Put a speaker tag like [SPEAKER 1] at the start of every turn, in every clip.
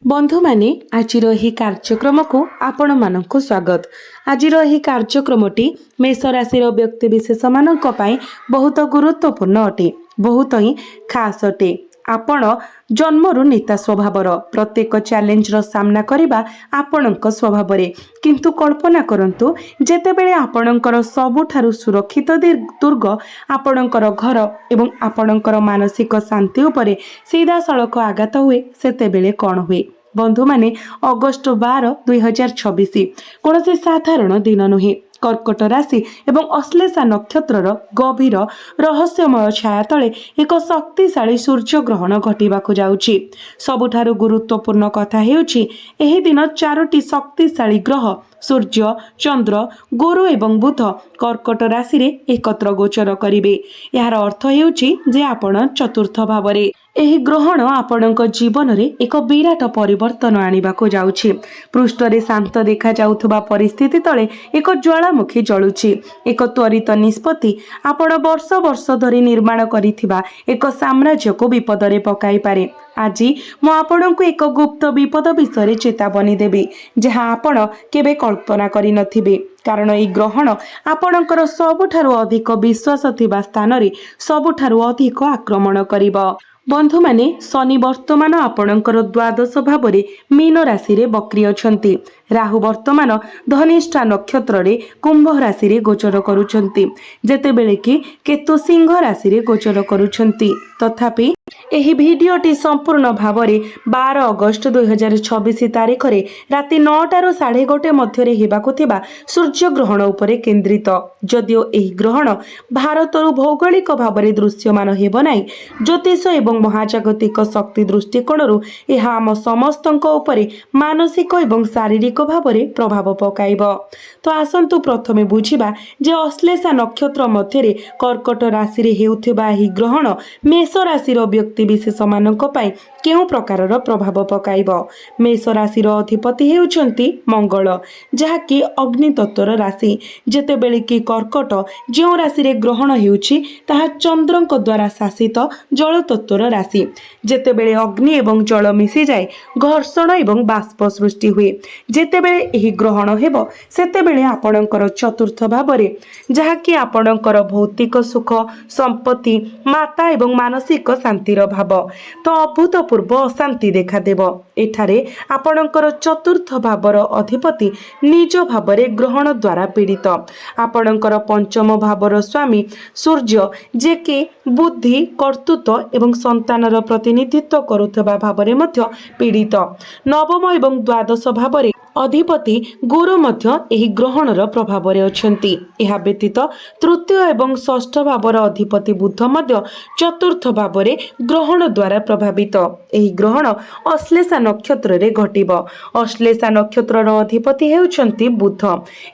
[SPEAKER 1] बंधु माने आजिर एही कार्यक्रम को आपण मानक स्वागत। आजिर एही कार्यक्रमटी मेष राशि व्यक्ति विशेष मानक पई बहुत गुरुत्वपूर्ण अटे, बहुत ही खास अटे। आपण जन्मरु नेता स्वभावर प्रत्येक चैलेंज रो सामना करिबा आपणक स्वभाव रे, किंतु कल्पना करंतु जेतेबेले आपणकर सबुठारु सुरक्षित दुर्ग आपणकर घर एवं आपणकर मानसिक शांति उपरे सीधा सड़क आघात हुए सेतेबेले कौन हुए। बंधु माने अगस्ट 12, 2026 कौन से साधारण दिन नुहे। कर्कट राशि एवं अश्लेषा नक्षत्रर गभीर रहस्यमय छाया तले एक शक्तिशाली सूर्य ग्रहण घटिबाकु जाउछि। सबुठारु गुरुत्वपूर्ण कथा हेउछि एही दिन चारोटी शक्तिशाली ग्रह सूर्य, चंद्र, गुरु एवं बुध कर्कट राशि रे एकत्र गोचर करिवे। यार अर्थ हेउछि जे आपण चतुर्थ भावरे एही ग्रहण आपणक जीवन रे एक विराट परिवर्तन आनिबाकु जाउछि। पृष्ठरे शांत देखा जाउथबा परिस्थिति तले एक ज्वालामुखी जळुछि। एक त्वरित निष्पत्ति आपण वर्ष वर्ष धरि निर्माण करिथिबा एक साम्राज्य को विपद रे पकाई पारे। आज मु आपणक एक गुप्त विपद विषय चेतावनी देबी जहा आपण केबे कल्पना करि नथिबे, कारण एई ग्रहण आपणकर सबुठारु अधिक विश्वास थिबा स्थान रे सबुठारु अधिक आक्रमण करिबो। बंधु माने शनि वर्तमान आपणकर द्वादश भाव रे मीन राशि रे बक्री अछंती। राहु वर्तमान धनिष्ठा नक्षत्र रे कुंभ राशि रे गोचर करूछंती, जेतेबेले कि केतु सिंह राशि रे गोचर करूछंती। तथापि एही भिडियोटी संपूर्ण भाव रे 12 अगस्त 2026 तारिख रे राति 9टारु 1:30 मध्य रे हेबाकु थिबा सूर्य ग्रहण उपरे केंद्रित। जदिओ एही ग्रहण भारतरु भौगोलिक भाव रे दृश्यमान हेबो नाही, ज्योतिष एवं महाजागतिक शक्ति दृष्टिकोणरू यह आम समस्तଙ୍କ उपरे मानसिक एवं शारीरिक भाव रे प्रभाव पकाइब। तो आसंतु प्रथमे बुझिबा जे अश्लेषा नक्षत्र मध्य रे कर्कट राशि रे हेउथिबा एही ग्रहण मेष राशि रो व्यक्ति विशेष मानक पई केउ प्रकारर प्रभाव पकाइब। मेष राशि रो अधिपति हेउचंती मंगल, जहा कि अग्नि तत्वर राशि, जेतेबेले कि कर्कट जेउ राशि रे ग्रहण हेउची ताहा चंद्रଙ୍କ द्वारा शासित जल तत्वर राशि। जेतेबेले अग्नि एवं जल मिसी जाए घर्षण एवं बाष्प सृष्टि हुए। जेतेबेले एही ग्रहण हेबो सेतेबेले आपणकर चतुर्थ भाव रे, जहा कि आपणकर भौतिक सुख, संपत्ति, माता एवं मानसिक शांतिर भाव, तो अभूतपूर्व अशांति देखा देव। एठारे आपणकर चतुर्थ भावर अधिपति निज भावरे ग्रहण द्वारा पीड़ित। आपणकर पंचम भावर स्वामी सूर्य, जे कि बुद्धि, कर्तृत्व एवं संतानर प्रतिनिधित्व करुथबा भावरे मध्य पीड़ित। नवम एवं द्वादश भावरे अधिपति गुरु मध्य एही ग्रहणर प्रभाव रे अछंती। एहा व्यतीत तृतीय एवं षष्ठ भावर अधिपति बुध मध्य चतुर्थ भाव रे ग्रहण द्वारा प्रभावित। एही ग्रहण अश्लेषा नक्षत्र रे घटिबो। अश्लेषा नक्षत्रर अधिपति हेउचंती बुध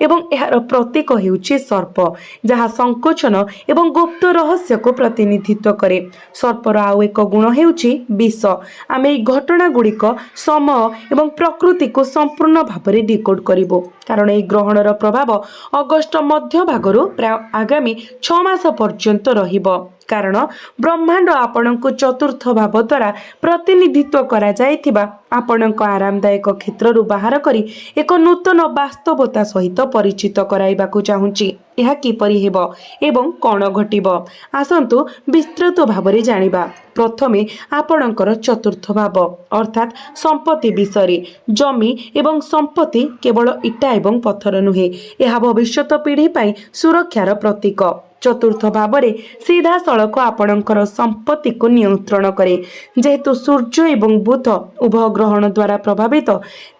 [SPEAKER 1] एवं एहार प्रतीक हेउची सर्प, जहा संकोचन एवं गुप्त रहस्य को प्रतिनिधित्व करे। सर्पर आउ एक गुण हेउची विष। आमे एही घटना गुड़िक समय एवं प्रकृति को संपूर्ण भावरे डिकोड करिबो, कारण एही ग्रहणर प्रभाव अगस्त मध्य भागरु प्राय आगामी 6 मास पर्यंत रहिबो। कारण ब्रह्मांड आपणको चतुर्थ भाव द्वारा प्रतिनिधित्व करा जायथिबा आपणको आरामदायक क्षेत्ररु बाहर करी एक नूतन वास्तवता सहित परिचित कराइबाकु चाहुची। यह किपरि हेबो एवं कोन घटिबो, आसंतु विस्तृत भावरे जानिबा। प्रथमे आपणकर चतुर्थ भाव अर्थात संपत्ति विषय। जमी एवं संपत्ति केवल इटा एवं पत्थर नुहे, यह भविष्यत पीढ़ी पई सुरक्षार प्रतीक। चतुर्थ भाव रे सीधा सड़क आपणकर संपत्ति को नियंत्रण करे। जेहेतु सूर्य एवं बुध उभय ग्रहण द्वारा प्रभावित,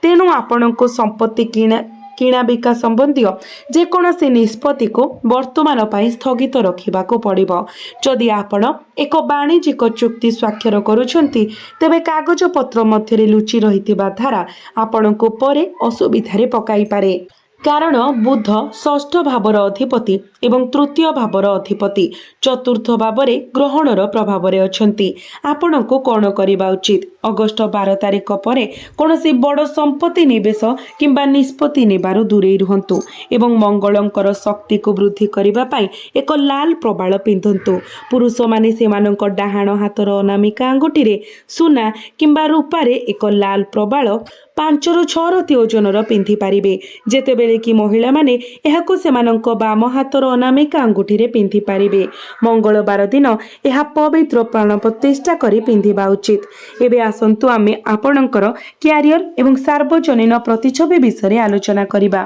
[SPEAKER 1] तेणु आपणको संपत्ति किणा बिका संबंधी जेकोसी निष्पत्ति को वर्तमान पाई स्थगित रखिबाकू पड़िबो। जदि आपण एक वाणिज्यिक चुक्ति स्वाक्षर करूछंती, तेबे कागज पत्र मध्यरे लुचि रहितिबा धारा आपणको परे असुविधारे पकाई पारे। कारण बुध षष्ठ भावर अधिपति ଏବଂ ତୃତୀୟ ଭାବର ଅଧିପତି ଚତୁର୍ଥ ଭାବରେ ଗ୍ରହଣର ପ୍ରଭାବରେ ଅଛନ୍ତି। ଆପଣଙ୍କୁ କ'ଣ କରିବା ଉଚିତ? ଅଗଷ୍ଟ 12 ତାରିଖ ପରେ କୌଣସି ବଡ଼ ସମ୍ପତ୍ତି ନିବେଶ କିମ୍ବା ନିଷ୍ପତ୍ତି ନେବାରୁ ଦୂରେଇ ରୁହନ୍ତୁ ଏବଂ ମଙ୍ଗଳଙ୍କର ଶକ୍ତିକୁ ବୃଦ୍ଧି କରିବା ପାଇଁ ଏକ ଲାଲ ପ୍ରବାଳ ପିନ୍ଧନ୍ତୁ। ପୁରୁଷମାନେ ସେମାନଙ୍କ ଡାହାଣ ହାତର ଅନାମିକା ଆଙ୍ଗୁଠିରେ ସୁନା କିମ୍ବା ରୂପାରେ ଏକ ଲାଲ ପ୍ରବାଳ 5ରୁ 6 ରତି ଓଜନର ପିନ୍ଧିପାରିବେ, ଯେତେବେଳେ କି ମହିଳାମାନେ ଏହାକୁ ସେମାନଙ୍କ ବାମ ହାତର ଅନାମିକା ଆଙ୍ଗୁଠିରେ ପିନ୍ଧିପାରିବେ। ମଙ୍ଗଳବାର ଦିନ ଏହା ପବିତ୍ର ପ୍ରାଣ ପ୍ରତିଷ୍ଠା କରି ପିନ୍ଧିବା ଉଚିତ। ଏବେ ଆସନ୍ତୁ ଆମେ ଆପଣଙ୍କର କ୍ୟାରିୟର ଏବଂ ସାର୍ବଜନୀନ ପ୍ରତିଛବି ବିଷୟରେ ଆଲୋଚନା କରିବା।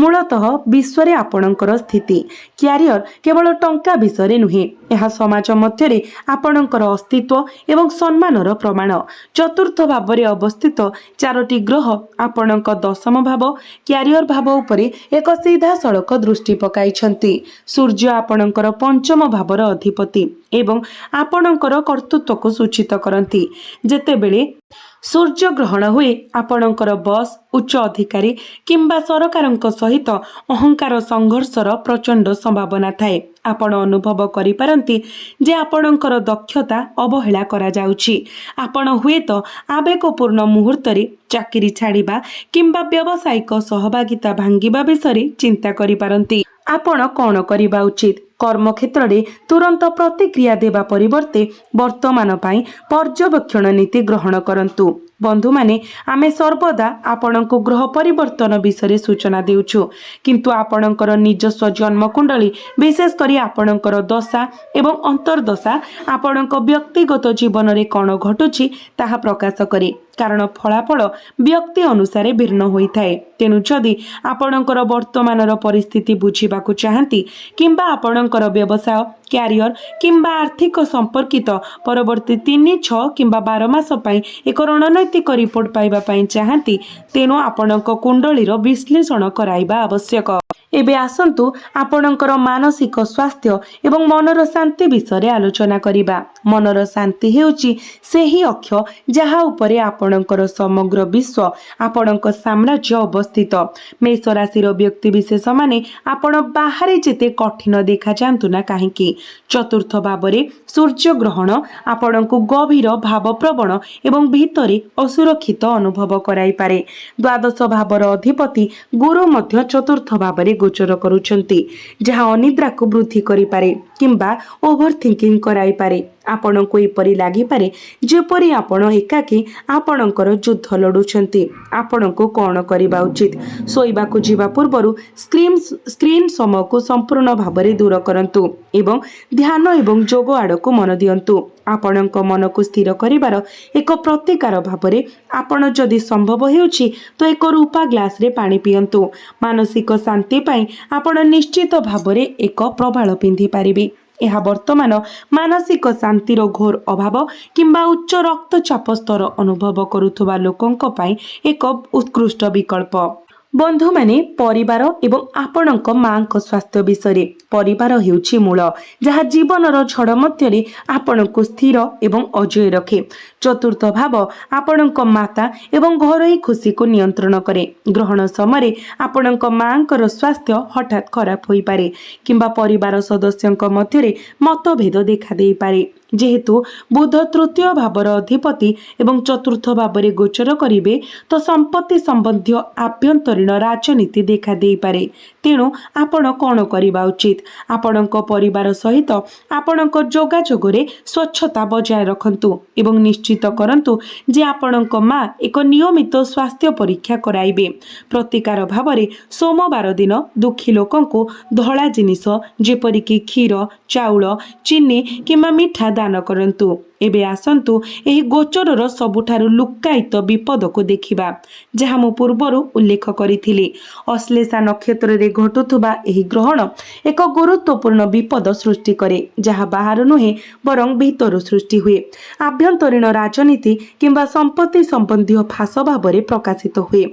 [SPEAKER 1] ମୂଳତଃ ବିଶ୍ୱରେ ଆପଣଙ୍କର ସ୍ଥିତି କ୍ୟାରିୟର କେବଳ ଟଙ୍କା ବିଷୟରେ ନୁହେଁ, ଏହା ସମାଜ ମଧ୍ୟରେ ଆପଣଙ୍କର ଅସ୍ତିତ୍ୱ ଏବଂ ସମ୍ମାନର ପ୍ରମାଣ। ଚତୁର୍ଥ ଭାବରେ ଅବସ୍ଥିତ 4ଟି ଗ୍ରହ ଆପଣଙ୍କ ଦଶମ ଭାବ କ୍ୟାରିୟର ଭାବ ଉପରେ ଏକ ସିଧାସଳଖ ଦୃଷ୍ଟି ପକାଇଛନ୍ତି। ସୂର୍ଯ୍ୟ ଆପଣଙ୍କର ପଞ୍ଚମ ଭାବର ଅଧିପତି ଏବଂ ଆପଣଙ୍କର କର୍ତ୍ତୃତ୍ୱକୁ ସୂଚିତ କରନ୍ତି। ଯେତେବେଳେ ସୂର୍ଯ୍ୟ ଗ୍ରହଣ ହୁଏ, ଆପଣଙ୍କର ବସ୍, ଉଚ୍ଚ ଅଧିକାରୀ କିମ୍ବା ସରକାରଙ୍କ ସହିତ ଅହଙ୍କାର ସଂଘର୍ଷର ପ୍ରଚଣ୍ଡ ସମ୍ଭାବନା ଥାଏ। ଆପଣ ଅନୁଭବ କରିପାରନ୍ତି ଯେ ଆପଣଙ୍କର ଦକ୍ଷତା ଅବହେଳା କରାଯାଉଛି। ଆପଣ ହୁଏତ ଆବେଗପୂର୍ଣ୍ଣ ମୁହୂର୍ତ୍ତରେ ଚାକିରି ଛାଡ଼ିବା କିମ୍ବା ବ୍ୟବସାୟିକ ସହଭାଗିତା ଭାଙ୍ଗିବା ବିଷୟରେ ଚିନ୍ତା କରିପାରନ୍ତି। ଆପଣ କ'ଣ କରିବା ଉଚିତ? କର୍ମକ୍ଷେତ୍ରରେ ତୁରନ୍ତ ପ୍ରତିକ୍ରିୟା ଦେବା ପରିବର୍ତ୍ତେ ବର୍ତ୍ତମାନ ପାଇଁ ପର୍ଯ୍ୟବେକ୍ଷଣ ନୀତି ଗ୍ରହଣ କରନ୍ତୁ। ବନ୍ଧୁମାନେ, ଆମେ ସର୍ବଦା ଆପଣଙ୍କୁ ଗ୍ରହ ପରିବର୍ତ୍ତନ ବିଷୟରେ ସୂଚନା ଦେଉଛୁ, କିନ୍ତୁ ଆପଣଙ୍କର ନିଜସ୍ୱ ଜନ୍ମକୁଣ୍ଡଳୀ, ବିଶେଷ କରି ଆପଣଙ୍କର ଦଶା ଏବଂ ଅନ୍ତର୍ଦଶା ଆପଣଙ୍କ ବ୍ୟକ୍ତିଗତ ଜୀବନରେ କ'ଣ ଘଟୁଛି ତାହା ପ୍ରକାଶ କରେ, କାରଣ ଫଳାଫଳ ବ୍ୟକ୍ତି ଅନୁସାରେ ଭିନ୍ନ ହୋଇଥାଏ। ତେଣୁ ଯଦି ଆପଣଙ୍କର ବର୍ତ୍ତମାନର ପରିସ୍ଥିତି ବୁଝିବାକୁ ଚାହାନ୍ତି କିମ୍ବା ଆପଣଙ୍କର ବ୍ୟବସାୟ, କ୍ୟାରିୟର କିମ୍ବା ଆର୍ଥିକ ସମ୍ପର୍କିତ ପରବର୍ତ୍ତୀ 3, 6 କିମ୍ବା 12 ମାସ ପାଇଁ ଏକ ରଣନୈତିକ ରିପୋର୍ଟ ପାଇବା ପାଇଁ ଚାହାନ୍ତି, ତେଣୁ ଆପଣଙ୍କ କୁଣ୍ଡଳୀର ବିଶ୍ଳେଷଣ କରାଇବା ଆବଶ୍ୟକ। ଏବେ ଆସନ୍ତୁ ଆପଣଙ୍କର ମାନସିକ ସ୍ୱାସ୍ଥ୍ୟ ଏବଂ ମନର ଶାନ୍ତି ବିଷୟରେ ଆଲୋଚନା କରିବା। ମନର ଶାନ୍ତି ହେଉଛି ସେହି ଅକ୍ଷ ଯାହା ଉପରେ ଆପଣଙ୍କର ସମଗ୍ର ବିଶ୍ୱ, ଆପଣଙ୍କ ସାମ୍ରାଜ୍ୟ ଅବସ୍ଥିତ। ମେଷ ରାଶିର ବ୍ୟକ୍ତିବିଶେଷମାନେ ଆପଣ ବାହାରେ ଯେତେ କଠିନ ଦେଖାଯାଆନ୍ତୁ ନା କାହିଁକି, ଚତୁର୍ଥ ଭାବରେ ସୂର୍ଯ୍ୟ ଗ୍ରହଣ ଆପଣଙ୍କୁ ଗଭୀର ଭାବପ୍ରବଣ ଏବଂ ଭିତରେ ଅସୁରକ୍ଷିତ ଅନୁଭବ କରାଇପାରେ। ଦ୍ୱାଦଶ ଭାବର ଅଧିପତି ଗୁରୁ ମଧ୍ୟ ଚତୁର୍ଥ ଭାବରେ ଗୋଚର କରୁଛନ୍ତି, ଯାହା ଅନିଦ୍ରାକୁ ବୃଦ୍ଧି କରିପାରେ କିମ୍ବା ଓଭର ଥିଙ୍କିଂ କରାଇପାରେ। ଆପଣଙ୍କୁ ଏପରି ଲାଗିପାରେ ଯେପରି ଆପଣ ଏକାକୀ ଆପଣଙ୍କର ଯୁଦ୍ଧ ଲଢୁଛନ୍ତି। ଆପଣଙ୍କୁ କ'ଣ କରିବା ଉଚିତ? ଶୋଇବାକୁ ଯିବା ପୂର୍ବରୁ ସ୍କ୍ରିନ୍ ସମୟକୁ ସମ୍ପୂର୍ଣ୍ଣ ଭାବରେ ଦୂର କରନ୍ତୁ ଏବଂ ଧ୍ୟାନ ଏବଂ ଯୋଗ ଆଡ଼କୁ ମନ ଦିଅନ୍ତୁ। ଆପଣଙ୍କ ମନକୁ ସ୍ଥିର କରିବାର ଏକ ପ୍ରତିକାର ଭାବରେ ଆପଣ ଯଦି ସମ୍ଭବ ହେଉଛି ତ ଏକ ରୂପା ଗ୍ଲାସରେ ପାଣି ପିଅନ୍ତୁ। ମାନସିକ ଶାନ୍ତି ପାଇଁ ଆପଣ ନିଶ୍ଚିତ ଭାବରେ ଏକ ପ୍ରବାଳ ପିନ୍ଧିପାରିବେ। ଏହା ବର୍ତ୍ତମାନ ମାନସିକ ଶାନ୍ତିର ଘୋର ଅଭାବ କିମ୍ବା ଉଚ୍ଚ ରକ୍ତଚାପ ସ୍ତର ଅନୁଭବ କରୁଥିବା ଲୋକଙ୍କ ପାଇଁ ଏକ ଉତ୍କୃଷ୍ଟ ବିକଳ୍ପ। ବନ୍ଧୁମାନେ, ପରିବାର ଏବଂ ଆପଣଙ୍କ ମାଙ୍କ ସ୍ୱାସ୍ଥ୍ୟ ବିଷୟରେ। ପରିବାର ହେଉଛି ମୂଳ, ଯାହା ଜୀବନର ଝଡ଼ ମଧ୍ୟରେ ଆପଣଙ୍କୁ ସ୍ଥିର ଏବଂ ଅଜୟ ରଖେ। ଚତୁର୍ଥ ଭାବ ଆପଣଙ୍କ ମାତା ଏବଂ ଘରୋଇ ଖୁସିକୁ ନିୟନ୍ତ୍ରଣ କରେ। ଗ୍ରହଣ ସମୟରେ ଆପଣଙ୍କ ମାଙ୍କର ସ୍ୱାସ୍ଥ୍ୟ ହଠାତ୍ ଖରାପ ହୋଇପାରେ କିମ୍ବା ପରିବାର ସଦସ୍ୟଙ୍କ ମଧ୍ୟରେ ମତଭେଦ ଦେଖାଦେଇପାରେ। ଯେହେତୁ ବୁଧ ତୃତୀୟ ଭାବର ଅଧିପତି ଏବଂ ଚତୁର୍ଥ ଭାବରେ ଗୋଚର କରିବେ, ତ ସମ୍ପତ୍ତି ସମ୍ବନ୍ଧୀୟ ଆଭ୍ୟନ୍ତରୀଣ ରାଜନୀତି ଦେଖାଦେଇପାରେ। ତେଣୁ ଆପଣ କ'ଣ କରିବା ଉଚିତ? ଆପଣଙ୍କ ପରିବାର ସହିତ ଆପଣଙ୍କ ଯୋଗାଯୋଗରେ ସ୍ୱଚ୍ଛତା ବଜାୟ ରଖନ୍ତୁ ଏବଂ ନିଶ୍ଚିତ କରନ୍ତୁ ଯେ ଆପଣଙ୍କ ମା ଏକ ନିୟମିତ ସ୍ୱାସ୍ଥ୍ୟ ପରୀକ୍ଷା କରାଇବେ। ପ୍ରତିକାର ଭାବରେ ସୋମବାର ଦିନ ଦୁଃଖୀ ଲୋକଙ୍କୁ ଧଳା ଜିନିଷ ଯେପରିକି କ୍ଷୀର, ଚାଉଳ, ଚିନି କିମ୍ବା ମିଠା ଦାନ କରନ୍ତୁ। ଏବେ ଆସନ୍ତୁ ଏହି ଗୋଚରର ସବୁଠାରୁ ଲୁକ୍କାୟିତ ବିପଦକୁ ଦେଖିବା, ଯାହା ମୁଁ ପୂର୍ବରୁ ଉଲ୍ଲେଖ କରିଥିଲି। ଅଶ୍ଳେଷା ନକ୍ଷତ୍ରରେ ଘଟୁଥିବା ଏହି ଗ୍ରହଣ ଏକ ଗୁରୁତ୍ୱପୂର୍ଣ୍ଣ ବିପଦ ସୃଷ୍ଟି କରେ, ଯାହା ବାହାରୁ ନୁହେଁ ବରଂ ଭିତରୁ ସୃଷ୍ଟି ହୁଏ। ଆଭ୍ୟନ୍ତରୀଣ ରାଜନୀତି କିମ୍ବା ସମ୍ପତ୍ତି ସମ୍ବନ୍ଧୀୟ ଫାଶ ଭାବରେ ପ୍ରକାଶିତ ହୁଏ।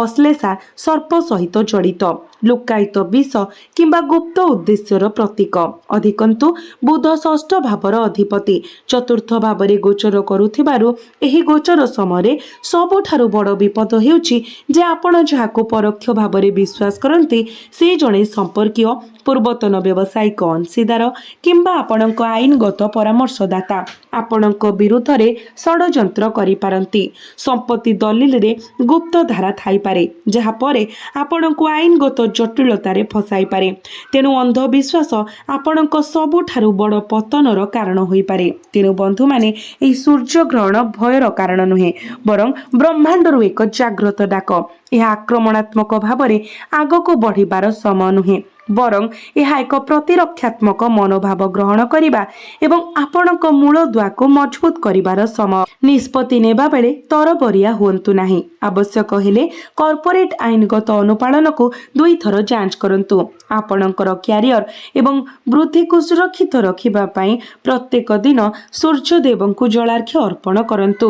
[SPEAKER 1] ଅଶ୍ଳେଷା ସର୍ପ ସହିତ ଜଡ଼ିତ, ଲୁକ୍କାୟିତ ବିଷ କିମ୍ବା ଗୁପ୍ତ ଉଦ୍ଦେଶ୍ୟର ପ୍ରତୀକ। ଅଧିକନ୍ତୁ ବୁଧ ଷଷ୍ଠ ଭାବର ଅଧିପତି, ଚତୁର୍ଥ ଭାବରେ ଗୋଚର କରୁଥିବାରୁ ଏହି ଗୋଚର ସମୟରେ ସବୁଠାରୁ ବଡ଼ ବିପଦ ହେଉଛି ଯେ ଆପଣ ଯାହାକୁ ପରୋକ୍ଷ ଭାବରେ ବିଶ୍ୱାସ କରନ୍ତି ସେ ଜଣେ ସମ୍ପର୍କୀୟ, ପୂର୍ବତନ ବ୍ୟବସାୟିକ ଅଂଶୀଦାର କିମ୍ବା ଆପଣଙ୍କ ଆଇନଗତ ପରାମର୍ଶଦାତା ଆପଣଙ୍କ ବିରୁଦ୍ଧରେ ଷଡ଼ଯନ୍ତ୍ର କରିପାରନ୍ତି। ସମ୍ପତ୍ତି ଦଲିଲରେ ଗୁପ୍ତ ଧାରା ଥାଇପାରେ ଯାହା ପରେ ଆପଣଙ୍କୁ ଆଇନଗତ ଜଟିଳତାରେ ଫସାଇପାରେ। ତେଣୁ ଅନ୍ଧବିଶ୍ୱାସ ଆପଣଙ୍କ ସବୁଠାରୁ ବଡ଼ ପତନର କାରଣ ହୋଇପାରେ। ତେଣୁ ବନ୍ଧୁମାନେ, ଏହି ସୂର୍ଯ୍ୟଗ୍ରହଣ ଭୟର କାରଣ ନୁହେଁ, ବରଂ ବ୍ରହ୍ମାଣ୍ଡରୁ ଏକ ଜାଗ୍ରତ ଡାକ। ଏହା ଆକ୍ରମଣାତ୍ମକ ଭାବରେ ଆଗକୁ ବଢ଼ିବାର ସମୟ ନୁହେଁ, ବରଂ ଏହା ଏକ ପ୍ରତିରକ୍ଷାତ୍ମକ ମନୋଭାବ ଗ୍ରହଣ କରିବା ଏବଂ ଆପଣଙ୍କ ମୂଳଦୁଆକୁ ମଜବୁତ କରିବାର ସମୟ। ନିଷ୍ପତ୍ତି ନେବା ବେଳେ ତରବରିଆ ହୁଅନ୍ତୁ ନାହିଁ। ଆବଶ୍ୟକ ହେଲେ କର୍ପୋରେଟ୍ ଆଇନଗତ ଅନୁପାଳନକୁ 2 ଥର ଯାଞ୍ଚ କରନ୍ତୁ। ଆପଣଙ୍କର କ୍ୟାରିୟର ଏବଂ ବୃଦ୍ଧିକୁ ସୁରକ୍ଷିତ ରଖିବା ପାଇଁ ପ୍ରତ୍ୟେକ ଦିନ ସୂର୍ଯ୍ୟଦେବଙ୍କୁ ଜଳାର୍ଘ୍ୟ ଅର୍ପଣ କରନ୍ତୁ।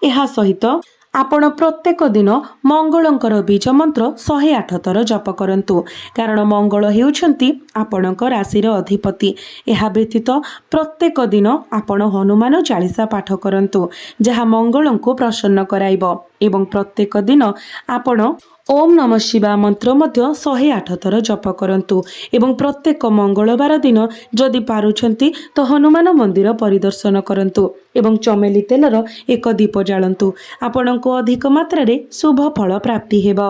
[SPEAKER 1] ଏହା ସହିତ ଆପଣ ପ୍ରତ୍ୟେକ ଦିନ ମଙ୍ଗଳଙ୍କର ବୀଜ ମନ୍ତ୍ର 108 ଥର ଜପ କରନ୍ତୁ, କାରଣ ମଙ୍ଗଳ ହେଉଛନ୍ତି ଆପଣଙ୍କ ରାଶିର ଅଧିପତି। ଏହା ବ୍ୟତୀତ ପ୍ରତ୍ୟେକ ଦିନ ଆପଣ ହନୁମାନ ଚାଳିଶା ପାଠ କରନ୍ତୁ, ଯାହା ମଙ୍ଗଳଙ୍କୁ ପ୍ରସନ୍ନ କରାଇବ। ଏବଂ ପ୍ରତ୍ୟେକ ଦିନ ଆପଣ ଓମ୍ ନମଃ ଶିବାୟ ମନ୍ତ୍ର ମଧ୍ୟ 108 ଥର ଜପ କରନ୍ତୁ। ଏବଂ ପ୍ରତ୍ୟେକ ମଙ୍ଗଳବାର ଦିନ ଯଦି ପାରୁଛନ୍ତି ତ ହନୁମାନ ମନ୍ଦିର ପରିଦର୍ଶନ କରନ୍ତୁ ଏବଂ ଚମେଲି ତେଲର ଏକ ଦୀପ ଜାଳନ୍ତୁ। ଆପଣଙ୍କୁ ଅଧିକ ମାତ୍ରାରେ ଶୁଭ ଫଳ ପ୍ରାପ୍ତି ହେବ।